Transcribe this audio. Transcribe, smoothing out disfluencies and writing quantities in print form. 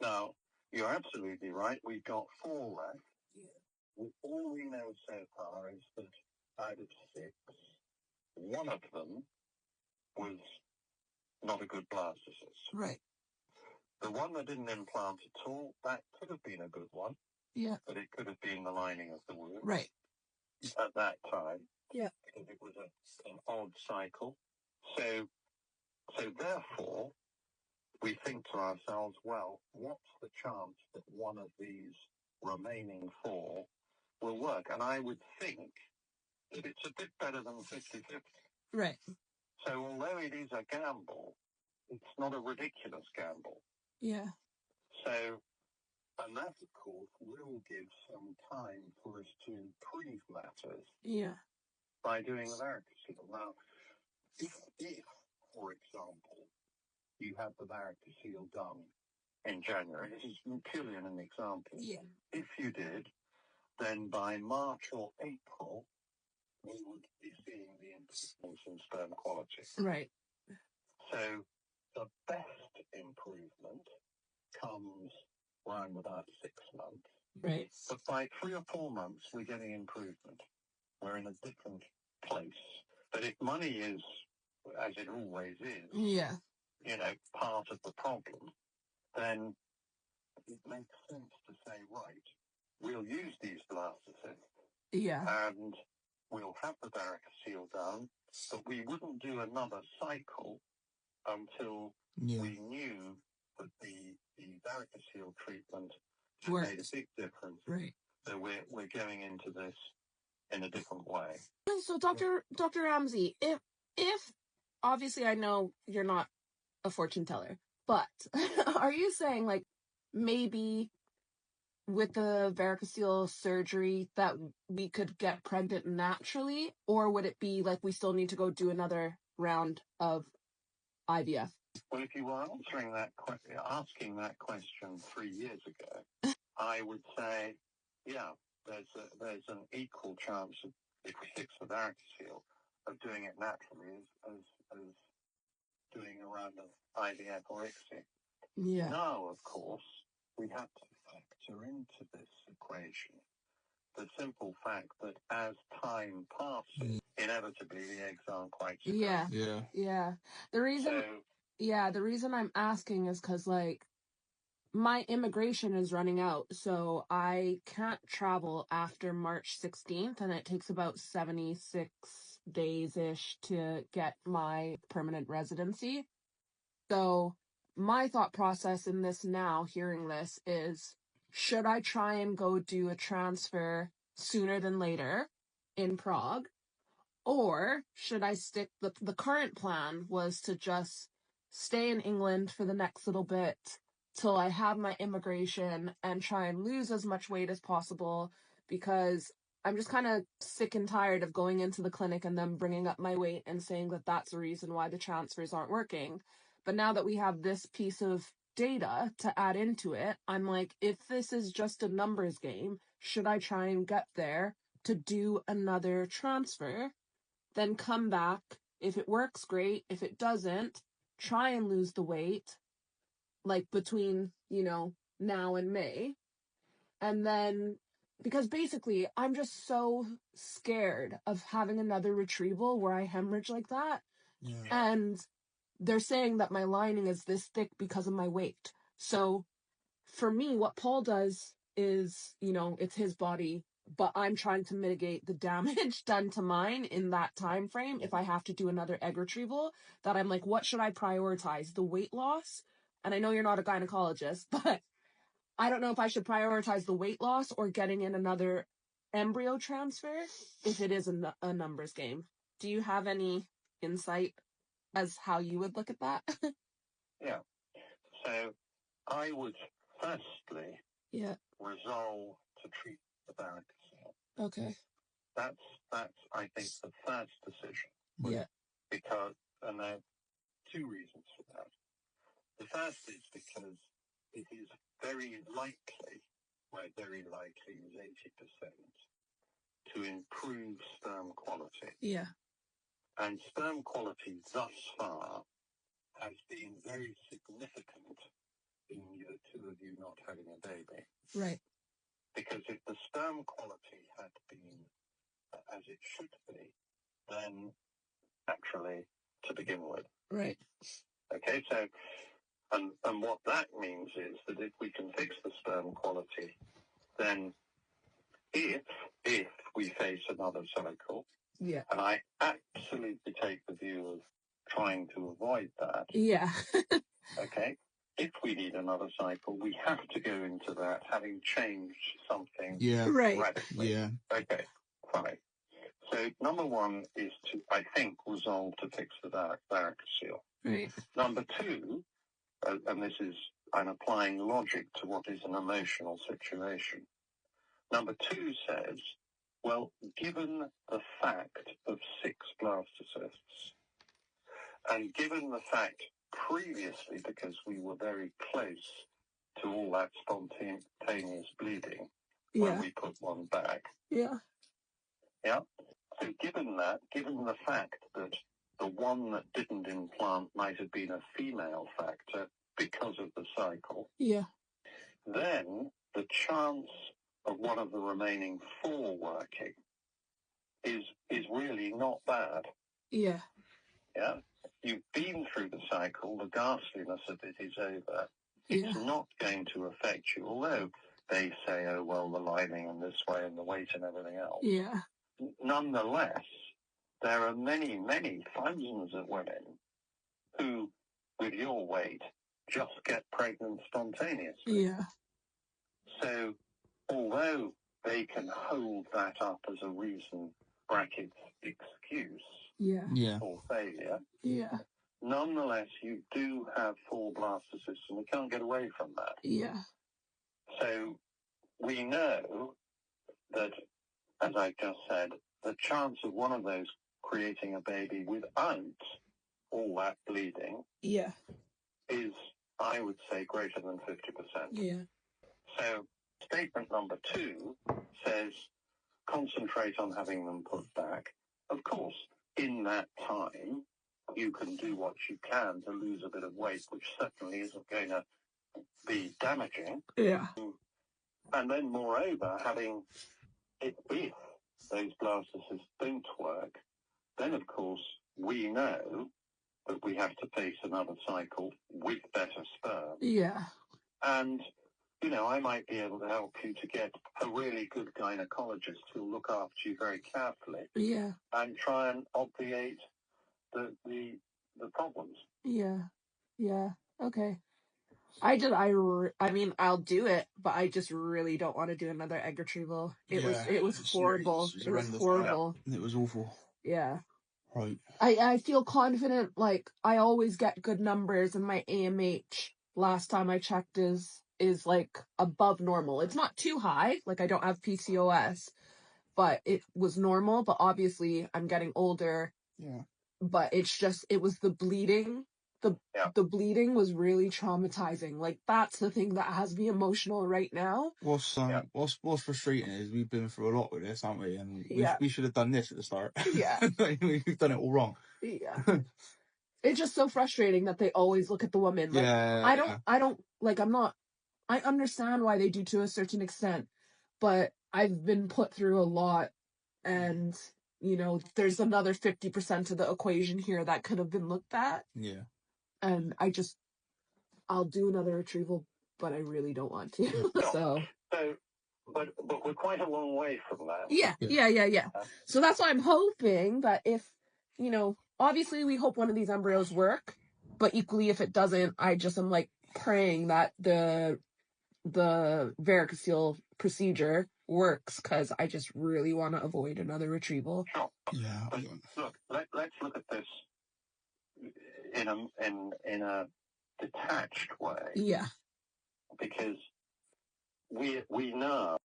Now, you're absolutely right. We've got 4 left. Yeah. All we know so far is that out of 6, one of them was not a good blastocyst. Right. The one that didn't implant at all, that could have been a good one. Yeah. But it could have been the lining of the wound. Right. At that time. Yeah. Because it was an odd cycle. So therefore, we think to ourselves, well, what's the chance that one of these remaining 4 will work? And I would think that it's a bit better than 50-50. Right. So although it is a gamble, it's not a ridiculous gamble. Yeah. So, and that, of course, will give some time for us to improve matters. Yeah. By doing the varicocele. Now, if, for example, you have the varicocele done in January, this is purely an example. Yeah. If you did, then by March or April, we would be seeing the improvements in sperm quality. Right. So the best improvement comes around about 6 months. Right. But by 3 or 4 months, we're getting improvement. We're in a different place. But if money is, as it always is, yeah, part of the problem, then it makes sense to say, right, we'll use these blastocysts. Yeah. And we'll have the varicocele done, but we wouldn't do another cycle until we knew that the varicocele treatment made a big difference. Right. So we're going into this in a different way. So Dr. Ramsey, if obviously I know you're not a fortune teller, but are you saying like maybe with the varicocele surgery that we could get pregnant naturally, or would it be like we still need to go do another round of IVF? Well, if you were asking that question 3 years ago, I would say, yeah, there's an equal chance of, if we fix the varicocele, of doing it naturally as doing a round of IVF or ICSI. Yeah. Now, of course, we have to factor into this equation the simple fact that as time passes, inevitably the eggs aren't quite so Yeah. good. Yeah. Yeah. The reason I'm asking is because like my immigration is running out, so I can't travel after March 16th, and it takes about 76 days-ish to get my permanent residency. So my thought process in this now, hearing this, is should I try and go do a transfer sooner than later in Prague? Or should I stick, the current plan was to just stay in England for the next little bit till I have my immigration and try and lose as much weight as possible, because I'm just kind of sick and tired of going into the clinic and them bringing up my weight and saying that that's the reason why the transfers aren't working. But now that we have this piece of data to add into it, I'm like, if this is just a numbers game, should I try and get there to do another transfer, then come back? If it works, great. If it doesn't, try and lose the weight, like between, now and May. And then, because basically, I'm just so scared of having another retrieval where I hemorrhage like that. Yeah. And they're saying that my lining is this thick because of my weight. So for me, what Paul does is, it's his body, but I'm trying to mitigate the damage done to mine in that time frame. If I have to do another egg retrieval, that I'm like, what should I prioritize? The weight loss? And I know you're not a gynecologist, but I don't know if I should prioritize the weight loss or getting in another embryo transfer if it is a numbers game. Do you have any insight as how you would look at that? Yeah. So I would firstly resolve to treat the varicocele. Okay. That's I think the first decision. Yeah. Because, and there are 2 reasons for that. The first is because it is very likely, well, very likely is 80%, to improve sperm quality. Yeah. And sperm quality thus far has been very significant in year 2 of you not having a baby. Right. Because if the sperm quality had been as it should be, then naturally to begin with. Right. Okay, so, and what that means is that if we can fix the sperm quality, then if we face another cycle, yeah, and I absolutely take the view of trying to avoid that. Yeah. Okay, if we need another cycle, we have to go into that having changed something Right. radically. Yeah. Okay, fine. So number one is to, I think, resolve to fix the varicocele. Right. Number two, and this is, I'm applying logic to what is an emotional situation. Number two says, well, given the fact of 6 blastocysts, and given the fact previously, because we were very close to all that spontaneous bleeding when we put one back. Yeah. Yeah. So given the fact that the one that didn't implant might have been a female factor because of the cycle, Yeah. then the chance of one of the remaining 4 working is really not bad. Yeah. Yeah. You've been through the cycle, the ghastliness of it is over. It's not going to affect you, although they say, oh, well, the lining and this way and the weight and everything else. Yeah. Nonetheless, there are many, many thousands of women who, with your weight, just get pregnant spontaneously. Yeah. So, although they can hold that up as a reason, brackets, excuse for failure, nonetheless, you do have 4 blastocysts, and we can't get away from that. Yeah. So, we know that, as I just said, the chance of one of those creating a baby without all that bleeding is, I would say, greater than 50%. Yeah. So statement number 2 says concentrate on having them put back. Of course, in that time, you can do what you can to lose a bit of weight, which certainly isn't going to be damaging. Yeah. And then moreover, if those blastocysts don't work, then of course we know that we have to face another cycle with better sperm. Yeah. And, you know, I might be able to help you to get a really good gynecologist who'll look after you very carefully. Yeah. And try and obviate the problems. Yeah. Yeah. Okay. I mean, I'll do it, but I just really don't want to do another egg retrieval. It was horrible. It was horrible. It was awful. Yeah. Right. I feel confident, like, I always get good numbers, and my AMH, last time I checked, is like above normal. It's not too high, like I don't have PCOS, but it was normal, but obviously I'm getting older. Yeah. But it's just, it was the bleeding. The bleeding was really traumatizing. Like, that's the thing that has me emotional right now. What's frustrating is we've been through a lot with this, haven't we? And we should have done this at the start. Yeah. We've done it all wrong. Yeah. It's just so frustrating that they always look at the woman. Like, I understand why they do to a certain extent, but I've been put through a lot, and, you know, there's another 50% of the equation here that could have been looked at. Yeah. And I'll do another retrieval, but I really don't want to. But we're quite a long way from that. Yeah. So that's why I'm hoping that if, you know, obviously we hope one of these embryos work, but equally if it doesn't, I just am like praying that the varicocele procedure works, because I just really want to avoid another retrieval. Sure. Yeah. But look, let's look at this in a detached way. Yeah. Because we know